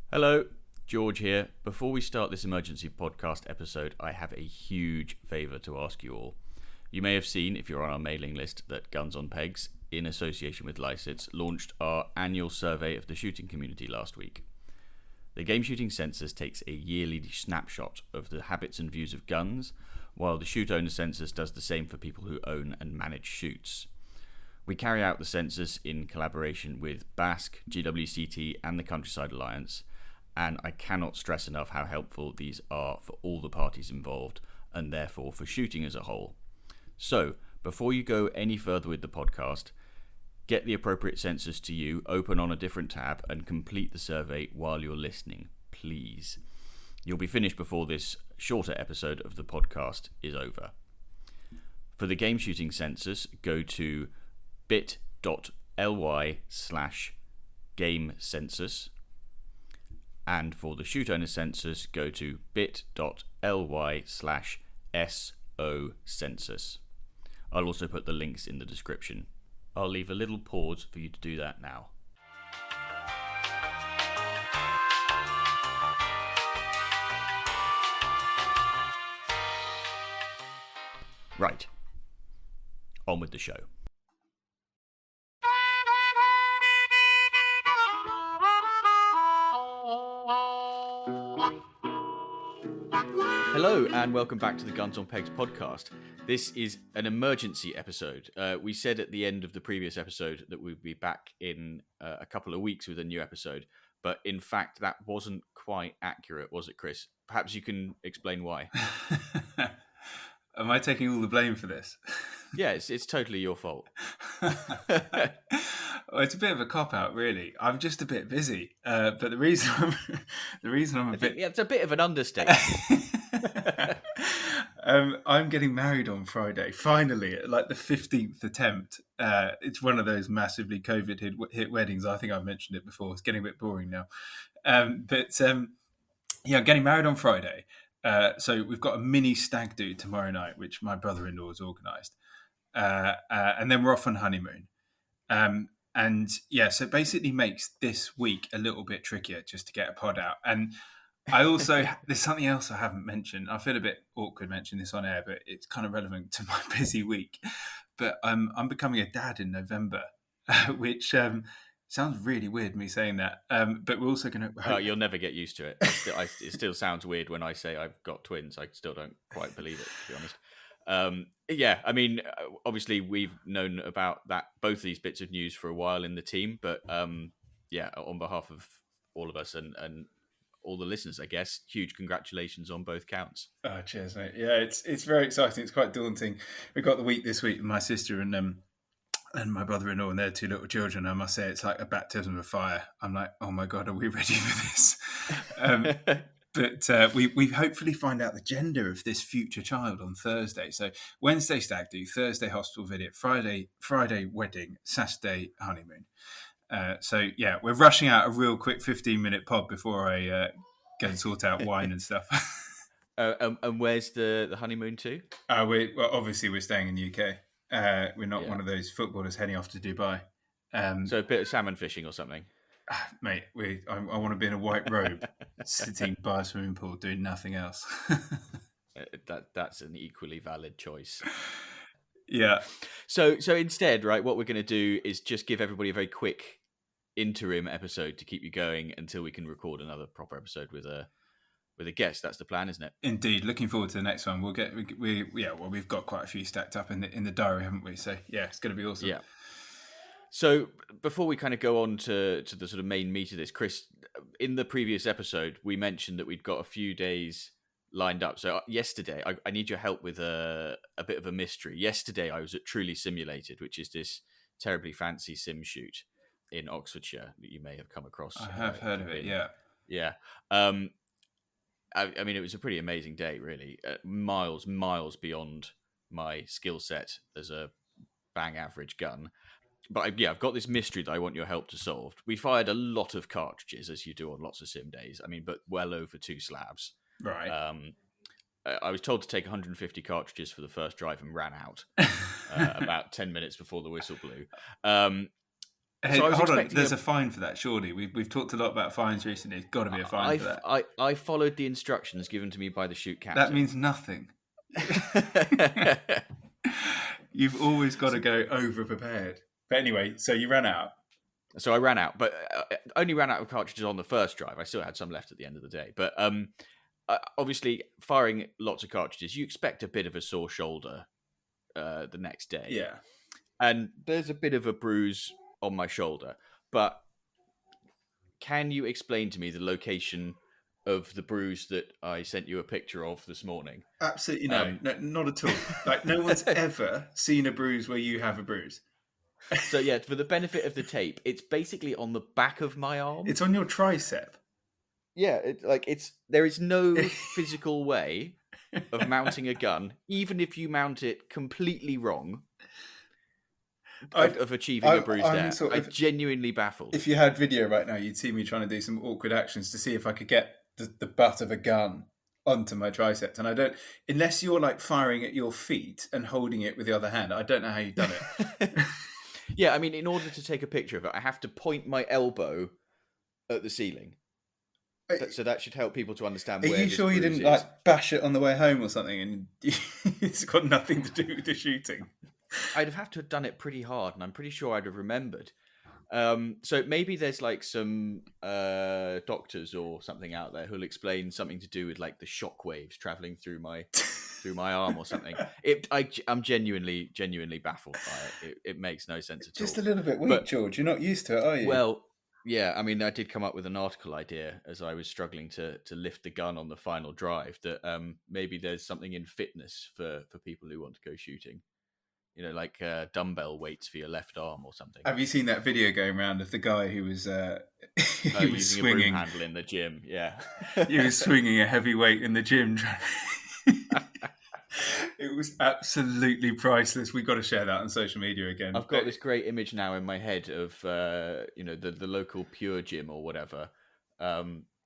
Hello, George here. Before we start this emergency podcast episode, I have a huge favour to ask you all. You may have seen, if you're on our mailing list, that Guns on Pegs, in association with Licits, launched our annual survey of the shooting community last week. The Game Shooting Census takes a yearly snapshot of the habits and views of guns, while the Shoot Owner Census does the same for people who own and manage shoots. We carry out the census in collaboration with BASC, GWCT and the Countryside Alliance, and I cannot stress enough how helpful these are for all the parties involved, and therefore for shooting as a whole. So, before you go any further with the podcast, get the appropriate census to you, open on a different tab, and complete the survey while you're listening, please. You'll be finished before this shorter episode of the podcast is over. For the Game Shooting Census, go to bit.ly/gamecensus. And for the Shoot Owner Census, go to bit.ly/SO-census. I'll also put the links in the description. I'll leave a little pause for you to do that now. Right. On with the show. Hello and welcome back to the Guns on Pegs podcast. This is an emergency episode. We said at the end of the previous episode that we'd be back in a couple of weeks with a new episode, but in fact that wasn't quite accurate, was it, Chris? Perhaps you can explain why. Am I taking all the blame for this? Yeah, it's totally your fault. Well, it's a bit of a cop-out, really. I'm just a bit busy, but the reason I'm a bit... It's a bit of an understatement. I'm getting married on Friday, finally, at like the 15th attempt. It's one of those massively COVID hit weddings. I think I've mentioned it before. It's getting a bit boring now. I'm getting married on Friday. So we've got a mini stag do tomorrow night, which my brother-in-law has organised. And then we're off on honeymoon. So it basically makes this week a little bit trickier just to get a pod out. And I also, there's something else I haven't mentioned. I feel a bit awkward mentioning this on air, but it's kind of relevant to my busy week. But I'm becoming a dad in November, which sounds really weird, me saying that. But we're also going to... You'll never get used to it. It still sounds weird when I say I've got twins. I still don't quite believe it, to be honest. Obviously we've known about both these bits of news for a while in the team, but on behalf of all of us and all the listeners, I guess, huge congratulations on both counts. Oh, cheers, mate. Yeah, it's very exciting. It's quite daunting. We got the week this week with my sister and my brother-in-law and their two little children. I must say it's like a baptism of fire. I'm like, oh my God, are we ready for this? But we hopefully find out the gender of this future child on Thursday. So Wednesday stag do, Thursday hospital visit, Friday wedding, Saturday honeymoon. We're rushing out a real quick 15-minute pod before I go and sort out wine and stuff. And where's the honeymoon to? Obviously we're staying in the UK. We're not one of those footballers heading off to Dubai. So a bit of salmon fishing or something. Mate, I want to be in a white robe, sitting by a swimming pool, doing nothing else. That's an equally valid choice. Yeah. So instead, right, what we're going to do is just give everybody a very quick interim episode to keep you going until we can record another proper episode with a guest. That's the plan, isn't it? Indeed. Looking forward to the next one. We've got quite a few stacked up in the diary, haven't we? So yeah, it's going to be awesome. Yeah. So before we kind of go on to the sort of main meat of this, Chris, in the previous episode, we mentioned that we'd got a few days lined up. So yesterday, I need your help with a bit of a mystery. Yesterday, I was at Truly Simulated, which is this terribly fancy sim shoot in Oxfordshire that you may have come across. I have heard of it, yeah. Yeah. I mean, it was a pretty amazing day, really. Miles beyond my skill set as a bang average gun. But I've got this mystery that I want your help to solve. We fired a lot of cartridges, as you do on lots of sim days. I mean, but well over 2 slabs. Right. I was told to take 150 cartridges for the first drive and ran out about 10 minutes before the whistle blew. Hey, So I was hold on. expecting There's a fine for that, surely. We've talked a lot about fines recently. There's got to be a fine for that. I followed the instructions given to me by the shoot That captain. means nothing. You've always got to go over prepared. But anyway, so you ran out. So I ran out, but only ran out of cartridges on the first drive. I still had some left at the end of the day. But obviously, firing lots of cartridges, you expect a bit of a sore shoulder the next day. Yeah. And there's a bit of a bruise on my shoulder. But can you explain to me the location of the bruise that I sent you a picture of this morning? Absolutely no, not at all. Like, no one's ever seen a bruise where you have a bruise. So yeah, for the benefit of the tape, it's basically on the back of my arm. It's on your tricep. Yeah, there is no physical way of mounting a gun, even if you mount it completely wrong, of achieving a bruise there. I'm genuinely baffled. If you had video right now, you'd see me trying to do some awkward actions to see if I could get the butt of a gun onto my triceps. And I don't, unless you're like firing at your feet and holding it with the other hand, I don't know how you've done it. Yeah, I mean, in order to take a picture of it, I have to point my elbow at the ceiling. So that should help people to understand where. Are you sure you didn't like bash it on the way home or something, and it's got nothing to do with the shooting? I'd have to have done it pretty hard, and I'm pretty sure I'd have remembered. So maybe there's like some doctors or something out there who'll explain something to do with like the shock waves traveling through my arm or something. I'm genuinely baffled by it. It makes no sense at all. Just a little bit weak, George. You're not used to it, are you? Well, yeah. I mean, I did come up with an article idea as I was struggling to lift the gun on the final drive that maybe there's something in fitness for people who want to go shooting. You know, like dumbbell weights for your left arm or something. Have you seen that video going around of the guy who was he was using swinging a broom handle in the gym? Yeah, he was swinging a heavy weight in the gym. It was absolutely priceless. We've got to share that on social media again. I've got this great image now in my head of the local Pure Gym or whatever,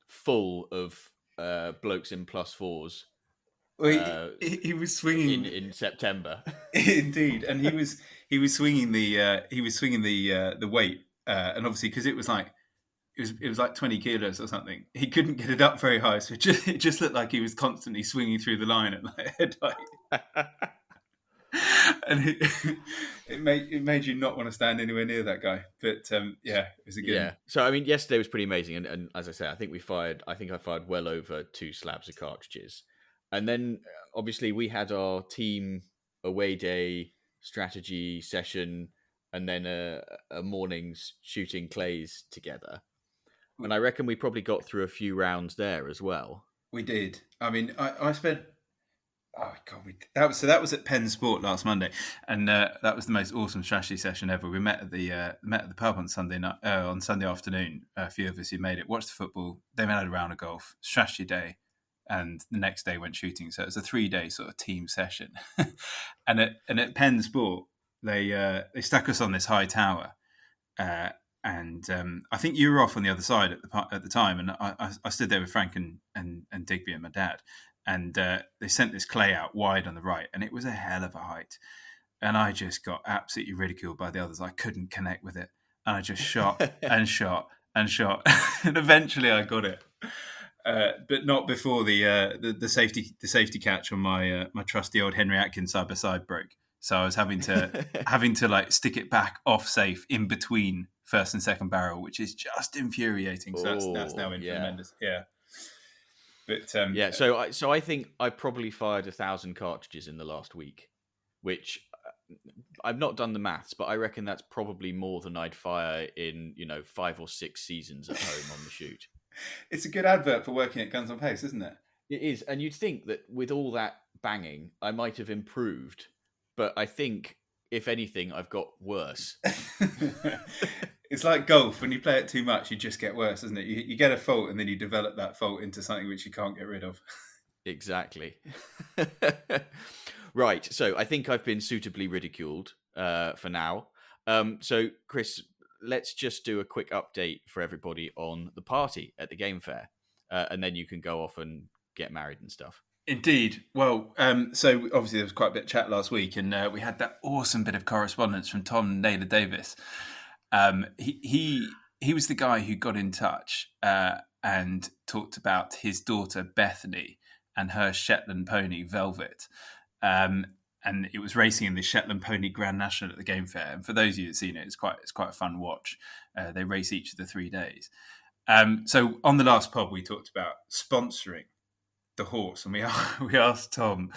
full of blokes in +4s. Well, he was swinging in September. Indeed, and he was swinging the weight, and obviously because it was like 20 kilos or something, he couldn't get it up very high, so it just looked like he was constantly swinging through the line at like head height. And it made you not want to stand anywhere near that guy. But it was a good. Yeah. So I mean, yesterday was pretty amazing, and as I say, I think I fired well over 2 slabs of cartridges. And then, obviously, we had our team away day strategy session, and then a morning's shooting clays together. And I reckon we probably got through a few rounds there as well. We did. I mean, I spent. Oh God, that was at Penn Sport last Monday, and that was the most awesome strategy session ever. We met at the pub on Sunday night, on Sunday afternoon. A few of us who made it, watched the football. Then we had a round of golf, strategy day. And the next day went shooting. So it was a 3-day sort of team session. and at Penn Sport, they stuck us on this high tower. And I think you were off on the other side at the time. And I stood there with Frank and Digby and my dad. And they sent this clay out wide on the right. And it was a hell of a height. And I just got absolutely ridiculed by the others. I couldn't connect with it. And I just shot and shot and shot. And eventually I got it. But not before the safety catch on my trusty old Henry Atkins side by side broke. So I was having to like stick it back off safe in between first and second barrel, which is just infuriating. So that's now in tremendous. Yeah. But So I think I probably fired 1,000 cartridges in the last week, which I've not done the maths, but I reckon that's probably more than I'd fire in 5 or 6 seasons at home on the shoot. It's a good advert for working at Guns on Pace, isn't it? It is, and you'd think that with all that banging, I might have improved, but I think, if anything, I've got worse. It's like golf. When you play it too much, you just get worse, isn't it? You get a fault, and then you develop that fault into something which you can't get rid of. Exactly. Right, so I think I've been suitably ridiculed for now. So, Chris, let's just do a quick update for everybody on the party at the Game Fair, and then you can go off and get married and stuff. Indeed. Well, so obviously there was quite a bit of chat last week, and we had that awesome bit of correspondence from Tom Naylor Davis. He was the guy who got in touch and talked about his daughter Bethany and her Shetland pony Velvet. And it was racing in the Shetland Pony Grand National at the Game Fair. And for those of you that have seen it, it's quite a fun watch. They race each of the 3 days. So on the last pod, we talked about sponsoring the horse, and we asked Tom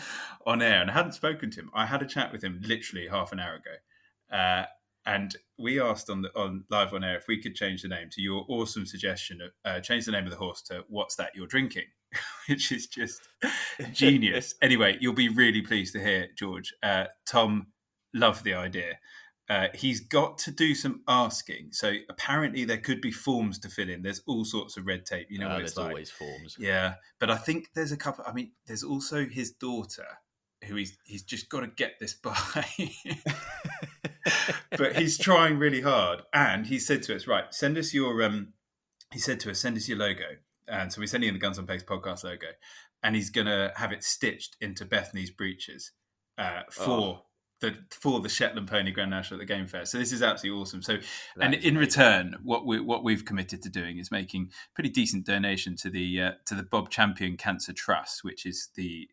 on air, and I hadn't spoken to him. I had a chat with him literally half an hour ago, and we asked on live on air if we could change the name to your awesome suggestion of change the name of the horse to "What's That You're Drinking," which is just genius. Anyway, you'll be really pleased to hear, George. Tom loved the idea. He's got to do some asking. So apparently there could be forms to fill in. There's all sorts of red tape. You know what it's like. There's always forms. Yeah, but I think there's a couple. I mean, there's also his daughter who he's just got to get this by. But he's trying really hard. And he said to us, right, send us your... he said to us, send us your logo. And so we're sending in the Guns on Pegs podcast logo. And he's going to have it stitched into Bethany's breeches for the Shetland Pony Grand National at the Game Fair. So this is absolutely awesome. So, and in return, what we've committed to doing is making pretty decent donation to the Bob Champion Cancer Trust, which the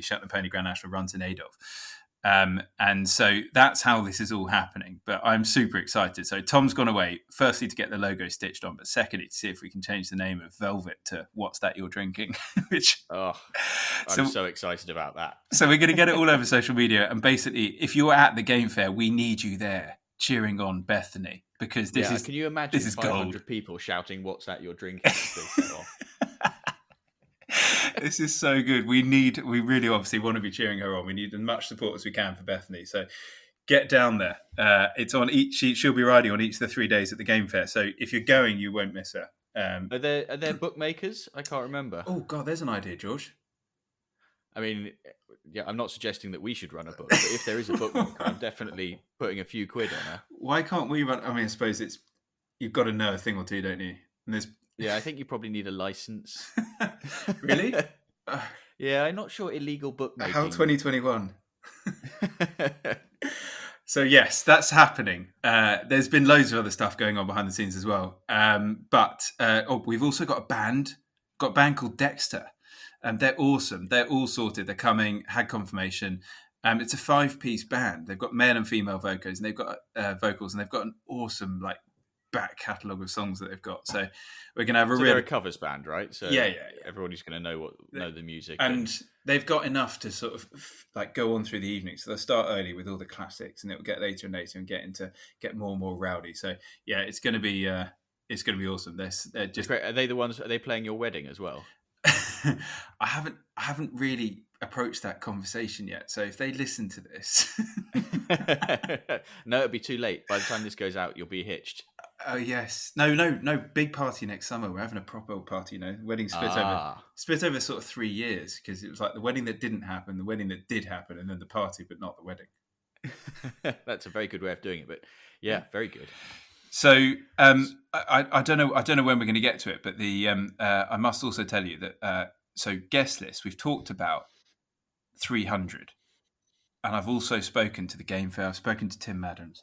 Shetland Pony Grand National runs in aid of. And so that's how this is all happening. But I'm super excited. So Tom's gone away, firstly, to get the logo stitched on, but secondly, to see if we can change the name of Velvet to "What's That You're Drinking?" Which I'm so excited about that. So we're going to get it all over social media. And basically, if you're at the Game Fair, we need you there cheering on Bethany, because this is... Can you imagine this is 500 gold. People shouting, "What's that you're drinking?" This is so good. We really obviously want to be cheering her on. We need as much support as we can for Bethany. So get down there. It's on each. She'll be riding on each of the 3 days at the Game Fair. So if you're going, you won't miss her. Are there bookmakers? I can't remember. Oh God, there's an idea, George. I mean, yeah, I'm not suggesting that we should run a book, but if there is a bookmaker, I'm definitely putting a few quid on her. Why can't we run? I mean, I suppose you've got to know a thing or two, don't you? And there's... Yeah, I think you probably need a license. Really? Yeah, I'm not sure illegal bookmaking. How 2021? So yes, that's happening. There's been loads of other stuff going on behind the scenes as well. But we've also got a band called Dexter. They're awesome. They're all sorted. They're coming, had confirmation. It's a 5-piece band. They've got male and female vocals, and they've got vocals, and they've got an awesome back catalogue of songs that they've got. So we're going to have they're a covers band, right? So yeah. Everybody's going to know the music, and they've got enough to sort of go on through the evening. So they'll start early with all the classics, and it'll get later and later and get more and more rowdy. So yeah, it's going to be awesome. They're just great. Are they playing your wedding as well? I haven't really approached that conversation yet. So if they listen to this, no, it'll be too late. By the time this goes out, you'll be hitched. Oh yes, no, big party next summer. We're having a proper party. Wedding split over sort of 3 years, because it was like the wedding that didn't happen, the wedding that did happen, and then the party, but not the wedding. That's a very good way of doing it, but yeah, very good. So I don't know when we're going to get to it, but I must also tell you that so guest list, we've talked about 300, and I've also spoken to the Game Fair. I've spoken to Tim Adams.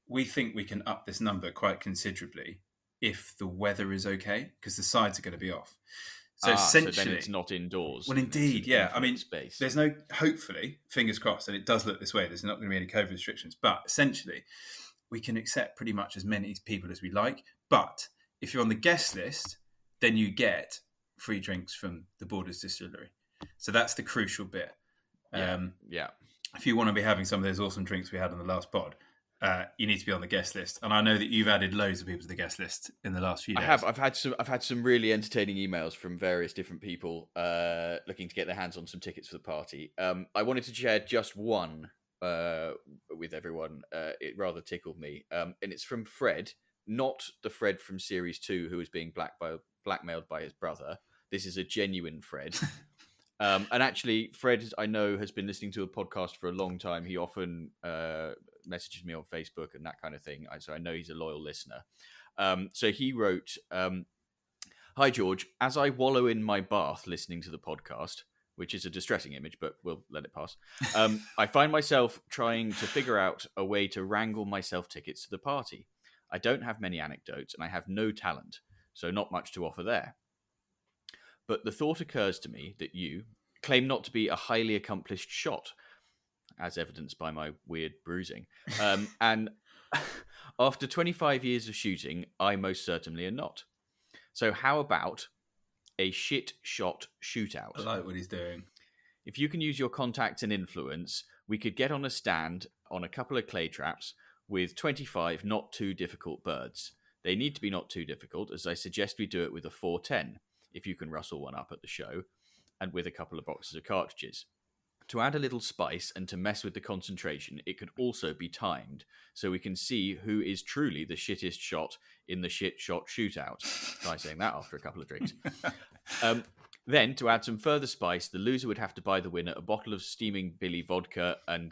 We think we can up this number quite considerably if the weather is okay, because the sides are going to be off. So essentially, so then it's not indoors. Well, indeed, yeah. I mean, space. There's no, hopefully, fingers crossed, and it does look this way. There's not going to be any COVID restrictions, but essentially, we can accept pretty much as many people as we like. But if you're on the guest list, then you get free drinks from the Borders Distillery. So that's the crucial bit. Yeah. If you want to be having some of those awesome drinks we had on the last pod, you need to be on the guest list. And I know that you've added loads of people to the guest list in the last few days. I have. I've had some really entertaining emails from various different people looking to get their hands on some tickets for the party. I wanted to share just one with everyone. It rather tickled me, and it's from Fred, not the Fred from Series 2 who was being blackmailed by his brother. This is a genuine Fred. And actually, Fred, I know, has been listening to a podcast for a long time. He often messages me on Facebook and that kind of thing. So I know he's a loyal listener. So he wrote, "Hi, George. As I wallow in my bath listening to the podcast," which is a distressing image, but we'll let it pass, "I find myself trying to figure out a way to wrangle myself tickets to the party. I don't have many anecdotes and I have no talent, so not much to offer there. But the thought occurs to me that you claim not to be a highly accomplished shot, as evidenced by my weird bruising. And after 25 years of shooting, I most certainly am not. So how about a shit shot shootout? I like what he's doing. If you can use your contacts and influence, we could get on a stand on a couple of clay traps with 25 not too difficult birds. They need to be not too difficult, as I suggest we do it with a 410, if you can rustle one up at the show, and with a couple of boxes of cartridges. To add a little spice and to mess with the concentration, it could also be timed, so we can see who is truly the shittest shot in the shit shot shootout. Try saying that after a couple of drinks. Then, to add some further spice, the loser would have to buy the winner a bottle of steaming Billy vodka and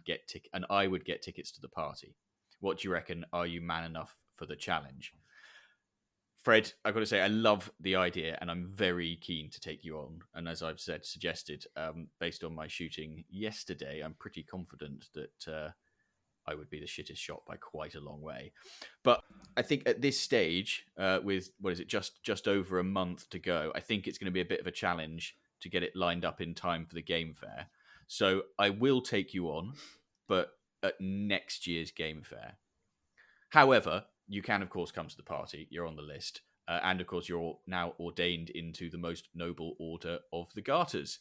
and I would get tickets to the party. What do you reckon? Are you man enough for the challenge? Fred, I've got to say, I love the idea and I'm very keen to take you on. And as I've suggested, based on my shooting yesterday, I'm pretty confident that I would be the shittest shot by quite a long way. But I think at this stage, with, just over a month to go, I think it's going to be a bit of a challenge to get it lined up in time for the game fair. So I will take you on, but at next year's game fair. However, you can, of course, come to the party. You're on the list. And, of course, you're now ordained into the most noble order of the Garters.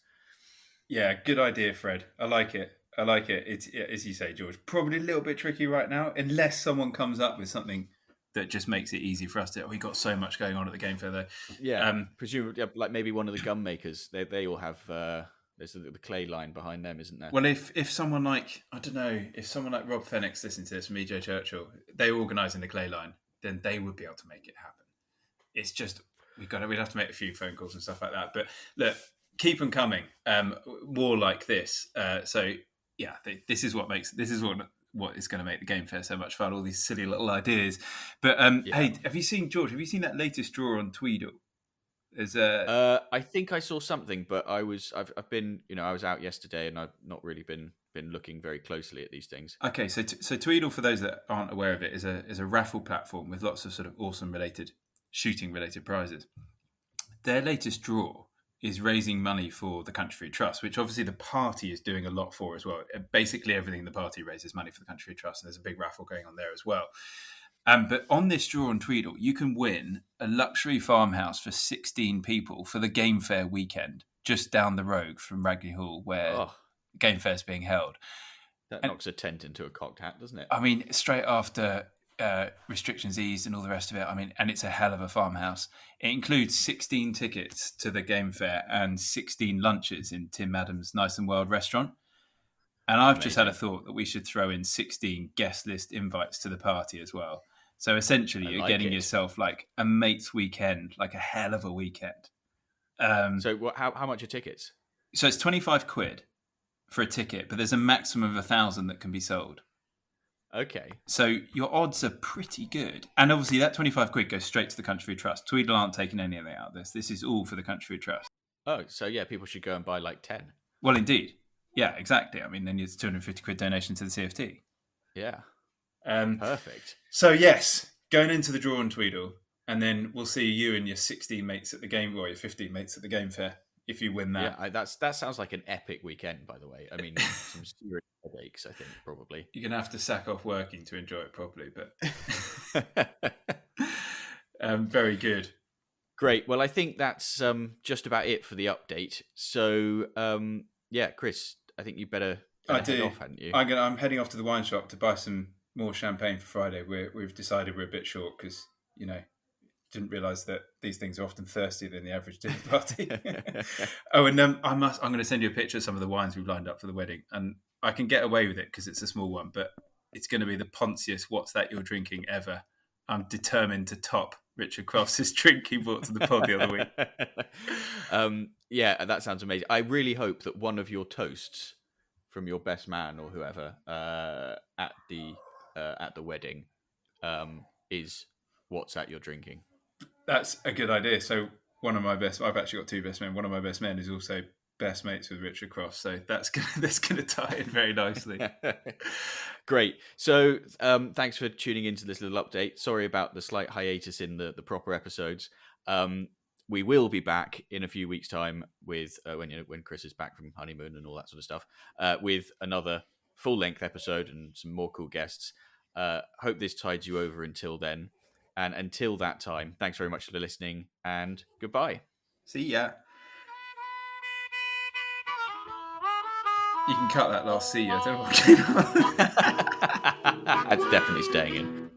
Yeah, good idea, Fred. I like it. It's, as you say, George, probably a little bit tricky right now, unless someone comes up with something that just makes it easy for us to... We've got so much going on at the game fair, though. Yeah, presumably, like maybe one of the gun makers. They all have... there's the clay line behind them, isn't there? Well, if someone like, I don't know, if someone like Rob Fenix listens to this from EJ Churchill, they organise in the clay line, then they would be able to make it happen. It's just, we'd have to make a few phone calls and stuff like that. But look, keep them coming. More like this. So yeah, this is what is going to make the game fair so much fun. All these silly little ideas. But hey, have you seen that latest draw on Tweedle? I think I saw something, but I've been, I was out yesterday and I've not really been looking very closely at these things. Okay, so Tweedle, for those that aren't aware of it, is a raffle platform with lots of sort of awesome shooting related prizes. Their latest draw is raising money for the Country Food Trust, which obviously the party is doing a lot for as well. Basically everything in the party raises money for the Country Food Trust, and there's a big raffle going on there as well. But on this draw on Tweedle, you can win a luxury farmhouse for 16 people for the Game Fair weekend, just down the road from Ragley Hall, where Game Fair is being held. That knocks a tent into a cocked hat, doesn't it? I mean, straight after restrictions eased and all the rest of it. I mean, and it's a hell of a farmhouse. It includes 16 tickets to the Game Fair and 16 lunches in Tim Adams' Nice and Wild restaurant. And I've just had a thought that we should throw in 16 guest list invites to the party as well. So essentially, you're getting yourself like a mate's weekend, like a hell of a weekend. So how much are tickets? So it's 25 quid for a ticket, but there's a maximum of 1,000 that can be sold. Okay. So your odds are pretty good. And obviously that 25 quid goes straight to the Country Food Trust. Tweedle aren't taking any of it out of this. This is all for the Country Food Trust. Oh, so yeah, people should go and buy like 10. Well, indeed. Yeah, exactly. I mean, then it's 250 quid donation to the CFT. Yeah. Perfect. So yes, going into the draw on Tweedle, and then we'll see you and your 16 mates at the game, or your 15 mates at the game fair, if you win that. Yeah, that sounds like an epic weekend, by the way. I mean, some serious headaches, I think, probably. You're going to have to sack off working to enjoy it properly, but very good. Great. Well, I think that's just about it for the update. So, yeah, Chris, I think you better head off, hadn't you? I'm heading off to the wine shop to buy some more champagne for Friday. We've decided we're a bit short because, didn't realise that these things are often thirstier than the average dinner party. Oh, and I'm going to send you a picture of some of the wines we've lined up for the wedding. And I can get away with it because it's a small one, but it's going to be the ponciest "What's that you're drinking" ever. I'm determined to top Richard Crofts' drink he brought to the pod the other week. Yeah, that sounds amazing. I really hope that one of your toasts from your best man or whoever at the wedding is "What's that you're drinking." That's a good idea. So I've actually got two best men. One of my best men is also best mates with Richard Cross, so that's gonna tie in very nicely. Great. So thanks for tuning into this little update. Sorry about the slight hiatus in the proper episodes. We will be back in a few weeks' time with when Chris is back from honeymoon and all that sort of stuff, with another full-length episode and some more cool guests. Hope this tides you over until then. And until that time, thanks very much for listening, and goodbye. See ya. You can cut that last see ya. I don't know what came on. That's definitely staying in.